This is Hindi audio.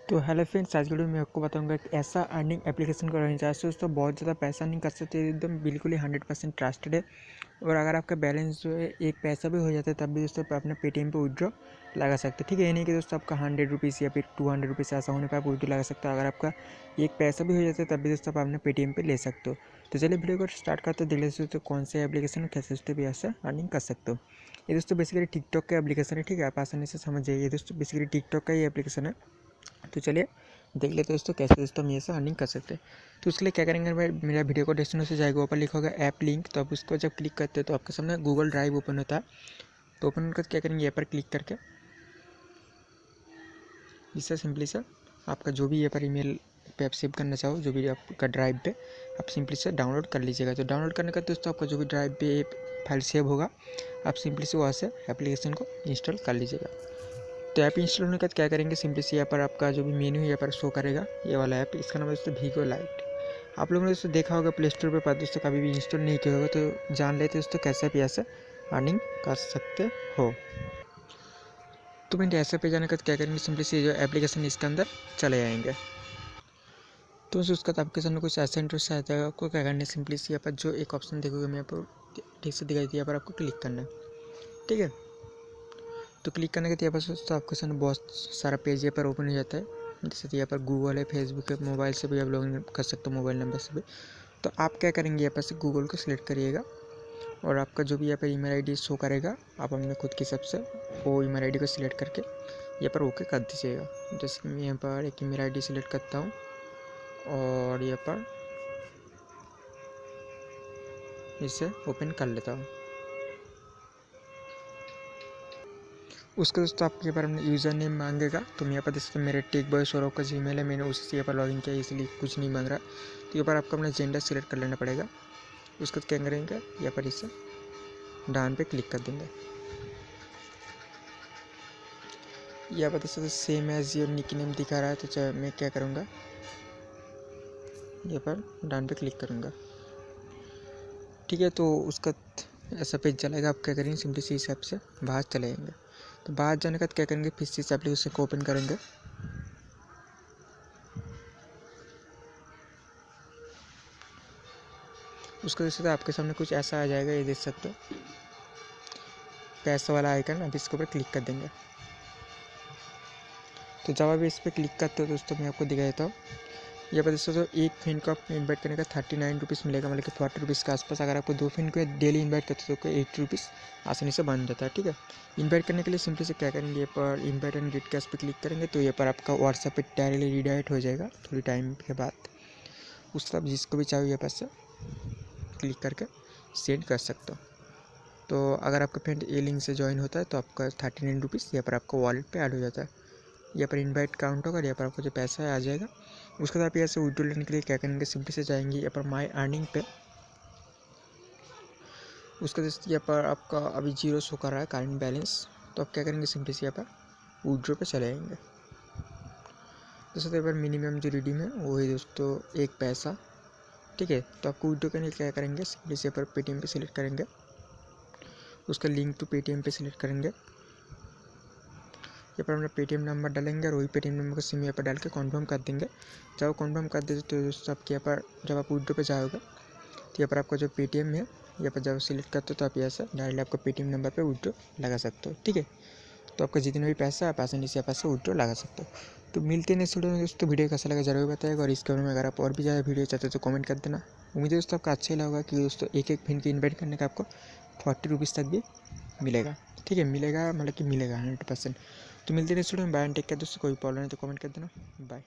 तो हेलो फ्रेंड्स, आज के वीडियो में आपको बताऊंगा एक ऐसा अर्निंग एप्लीकेशन को रखना चाहते हो दोस्तों, बहुत ज़्यादा पैसा नहीं कर सकते, एकदम बिल्कुल ही 100% ट्रस्टेड है। और अगर आपका बैलेंस जो है एक पैसा भी हो जाता है तब भी दोस्तों आप अपने पेटीएम पे विड्रॉ लगा सकते हैं। ठीक है, ये नहीं कि दोस्तों आपका 100 रुपीज़ या फिर 200 रुपीज़ ऐसा होने पर आप विड्रॉ लगा सकते हो। अगर आपका एक पैसा भी हो जाता है तब भी दोस्तों आप अपने पेटीएम पे ले सकते हो। तो चलिए वीडियो को स्टार्ट करते देख लेते दोस्तों कौन से एप्लीकेशन कैसे दोस्तों भी ऐसा अर्निंग कर सकते हो। ये दोस्तों बेसिकली टिकटॉक का एप्लीकेशन है। ठीक है, आप आसानी से समझ जाइए, दोस्तों बेसिकली टिकटॉक का ही एप्लीकेशन है। तो चलिए देख लेते हैं दोस्तों कैसे दोस्तों हम ये से अर्निंग कर सकते हैं। तो उसके लिए क्या करेंगे, मेरा वीडियो को डिस्क्रिप्शन से जाएगा, ऊपर लिखा होगा ऐप लिंक, तो आप उसको जब क्लिक करते हैं तो आपके सामने गूगल ड्राइव ओपन होता है। तो ओपन कर क्या करेंगे, यहाँ पर क्लिक करके इससे सिंपली से आपका जो भी यहाँ पर ईमेल पे आप सेव करना चाहो, जो भी आपका ड्राइव पे आप सिंपली से डाउनलोड कर लीजिएगा। तो डाउनलोड करने का दोस्तों आपका जो भी ड्राइव पे फाइल सेव होगा आप सिंपली से वहाँ से एप्लीकेशन को इंस्टॉल कर लीजिएगा। तो ऐप इंस्टॉल होने के बाद क्या करेंगे, सिंपली से यहाँ पर आपका जो भी मेन्यू है यहाँ पर शो करेगा, ये वाला ऐप, इसका नाम है दोस्तों वीगो लाइट। आप लोगों ने दोस्तों देखा होगा प्ले स्टोर पर, दोस्तों कभी भी इंस्टॉल नहीं किया होगा तो जान लेते दोस्तों कैसे भी ऐसे अर्निंग कर सकते हो। तो मैंने ऐसे पे जाने के बाद क्या करेंगे, सिंपली से जो एप्लीकेशन इसके अंदर चले जाएंगे। तो उसका तो आपके सामने कुछ ऐसा इंटरेस्ट आता है। आपको क्या करना है, सिंपली से यहाँ पर जो एक ऑप्शन देखोगे मैं यहाँ पर ठीक से दिखाई दिया, यहाँ पर आपको क्लिक करना है। ठीक है, तो क्लिक करने के बाद दोस्तों आपके सामने बहुत सारा पेज यहाँ पर ओपन हो जाता है। जैसे कि यहाँ पर गूगल है, फेसबुक है, मोबाइल से भी आप लॉगिन कर सकते हो, मोबाइल नंबर से भी। तो आप क्या करेंगे, यहाँ पर से गूगल को सिलेक्ट करिएगा और आपका जो भी यहाँ पर ईमेल आईडी शो करेगा आप अपने खुद के हिसाब से वो ईमेल आईडी को सिलेक्ट करके यहाँ पर ओके कर दीजिएगा। जैसे कि मैं यहाँ पर एक ईमेल आईडी सिलेक्ट करता हूँ और यहाँ पर इसे ओपन कर लेता हूँ। उसका दोस्तों आपके यहाँ पर अपना यूज़र नेम मांगेगा। तो मैं यहाँ पर दोस्तों मेरे टेक बॉय सौरव का जीमेल है, मैंने उसी से यहाँ पर लॉगिन किया, इसलिए कुछ नहीं मांग रहा। तो यहाँ पर आपको अपना जेंडर सिलेक्ट कर लेना पड़ेगा। उसका क्या करेंगे, यहाँ पर इसे डाउन पे क्लिक कर देंगे। यहाँ पर दोस्तों same age your nickname दिखा रहा है, तो मैं क्या करूँगा, यहाँ पर डाउन पे क्लिक करूँगा। ठीक है, तो उसका ऐसा पेज चलेगा। आप क्या करेंगे, सिंपली से इस ऐप से बाहर चले जाएंगे। तो बाहर जाने का क्या करेंगे, फिर से इस एप्लीकेशन को ओपन करेंगे। उसको जैसे तो आपके सामने कुछ ऐसा आ जाएगा, ये देख सकते हो पैसा वाला आइकन, अब इसके ऊपर क्लिक कर देंगे। तो जब आप इस पर क्लिक करते हो दोस्तों मैं आपको दिखा देता हूँ। यहाँ पर दोस्तों तो एक फ्रेंड को आपको इन्वाइट करने का 39 रुपीज़ मिलेगा, मतलब कि 40 रुपीज़ के आसपास। अगर आपको 2 फ्रेंड को डेली इन्वाइट करते हो तो 80 रुपीज़ आसानी से बन जाता है। ठीक है, इन्वाइट करने के लिए सिंपली से क्या करेंगे, यहाँ पर इन्वाइट एंड गेट कैश पे क्लिक करेंगे। तो यहाँ पर आपका व्हाट्सएप पे डायरेक्टली रीडायरेक्ट हो जाएगा थोड़ी टाइम के बाद। उसके बाद जिसको भी चाहो यहाँ पर से क्लिक करके सेंड कर सकते हो। तो अगर आपका फ्रेंड ए लिंक से ज्वाइन होता है तो आपका 39 रुपीज़ यहाँ पर आपका वॉलेट पे ऐड हो जाता है। यहाँ पर इनवाइट काउंट होगा, यहाँ पर आपको जो पैसा है आ जाएगा। उसके बाद आप यहाँ से विड्रॉ लेने के लिए क्या करेंगे, सिंपली से जाएंगे यहाँ पर माई अर्निंग पे। उसके बाद यहाँ पर आपका अभी 0 शो कर रहा है करंट बैलेंस। तो आप क्या करेंगे, सिंपली से यहाँ पर विड्रॉ पे चले जाएंगे। दोस्तों यहाँ पर मिनिमम जो रिडीम है वो है दोस्तों 1 पैसा। ठीक है, तो आपको विड्रॉ करने के लिए क्या करेंगे, सिंपली से यहाँ पर पेटीएम पे सिलेक्ट करेंगे, उसका लिंक टू पेटीएम पे सिलेक्ट करेंगे। यहाँ पर अपना पेटीएम नंबर डालेंगे और वही पेटीएम नंबर को सिम यहाँ पर डाल के कन्फर्म कर देंगे। जब कन्फर्म कर देते तो दोस्तों आपके यहाँ पर जब आप विड्रॉ पे जाओगे तो यहाँ पर आपका जो पेटीएम है यहाँ पर जब सिलेक्ट करते हो तो आप यहाँ से डायरेक्टली आपका पेटीएम नंबर पे विड्रॉ लगा सकते हो। ठीक है, तो आपका जितना भी पैसा आप आसानी से यहाँ पर विड्रॉ लगा सकते हो। तो मिलते हैं नेक्स्ट वीडियो में दोस्तों। वीडियो कैसा लगा जरूर बताएगा, और इसके बारे में अगर आप और भी ज़्यादा वीडियो चाहते हो तो कमेंट कर देना। उम्मीद है दोस्तों आपका अच्छा ही लगा कि दोस्तों एक फ्रेंड की इन्वाइट करने का आपको 40 रुपीज़ तक भी मिलेगा। ठीक है, मिलेगा मतलब कि मिलेगा 100%। तो मिलते हैं नेक्स्ट वीडियो में। बाय, टेक केयर दोस्तों। कोई प्रॉब्लम है तो कमेंट कर देना। बाय।